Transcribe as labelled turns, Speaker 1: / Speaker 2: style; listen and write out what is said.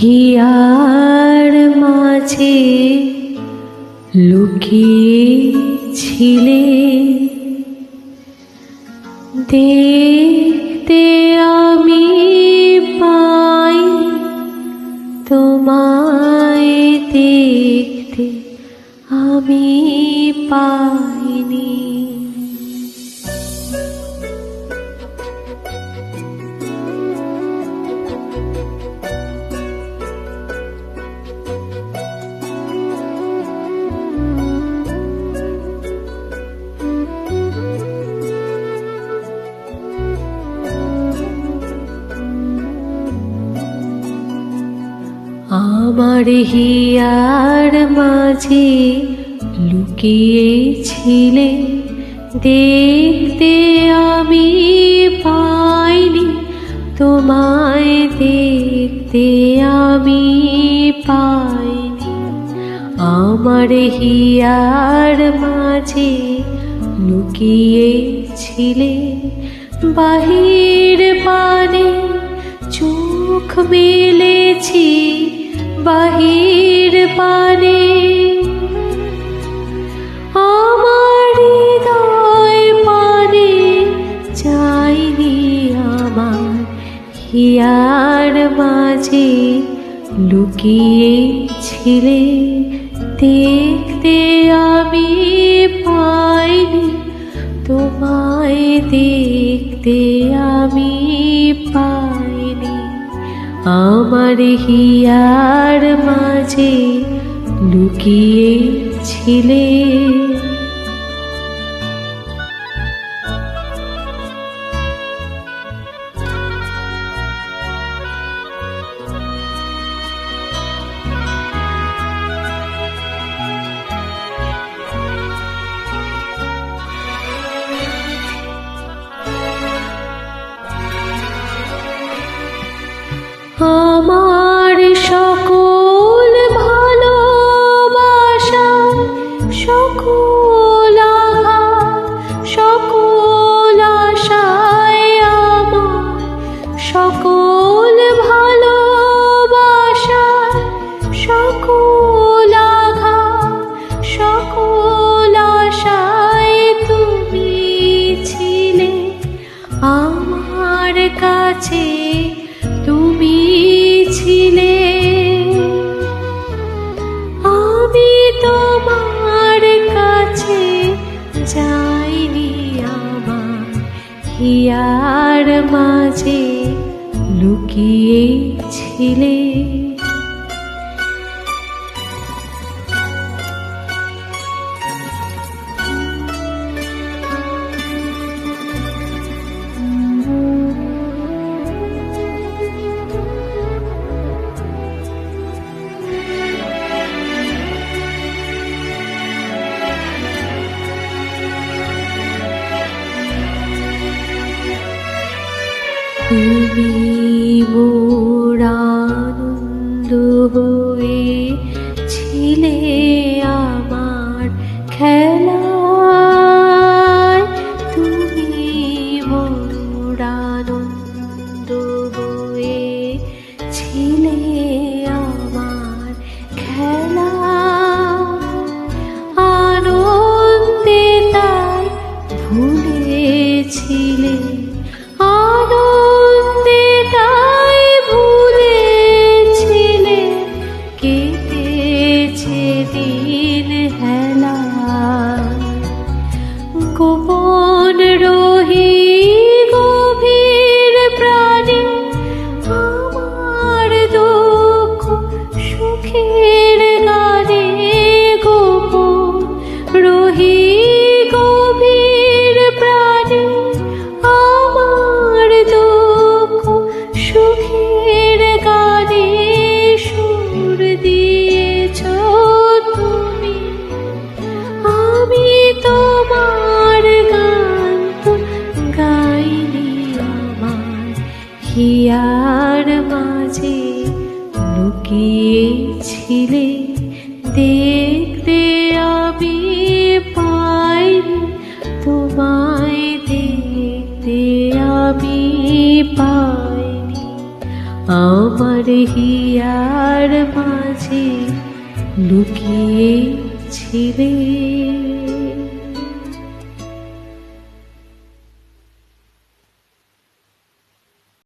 Speaker 1: Here মাঝে লুকিয়েছিলে, দেখতে আমি পাই তোমায়, দেখতে আমি পাইনি। আমার হিয়ার মাঝে লুকিয়েছিলে, দেখতে আমি পাইনি তোমায়, দেখতে আমি পাইনি। আমার হিয়ার মাঝে লুকিয়েছিলে, বাহির পানে চোখ মেলেছি, বাহির পানে আমার হৃদয় পানে চাইনি। আমার হিয়ার মাঝে লুকিয়েছিলে, দেখতে আমি পাইনি তোমায়, দেখতে আমি পাইনি। আমার হিয়ার মাঝে লুকিয়েছিলে। আমার সকল ভালোবাসা, সকল আঘাত, সকল আশায়, আমার সকল ভালোবাসা, সকল আঘাত, সকল আশায় তুমি ছিলে আমার কাছে, তুমি ছিলে। আমি তোমার কাছে যাইনি, আমার হিয়ার মাঝে লুকিয়েছিলে। তুমি মোর আনন্দ হয়ে ছিলে আমার খেলায়, তুমি মোর আনন্দ হয়ে ছিলে আমার খেলায়। আনন্দে তাই ভুলেছিলে, আনন্দে তাই ভুলেছিলে, কেটেছে দিন হেলা। গোপন রহি গভীর প্রাণে, আমার দুঃখ সুখের গানে, গোপন রহি গভীর প্রাণে, আমার দুঃখ সুখের গানে সুর দিয়েছ তুমি। আমি তোমার গান তো গাইনি, আমার হিয়ার মাঝে লুকিয়েছিলে, দেখতে আমি পাইনি তোমায়, দেখতে আমি পাইনি। আমার হিয়ার মাঝে লুকিয়ে ছিলে।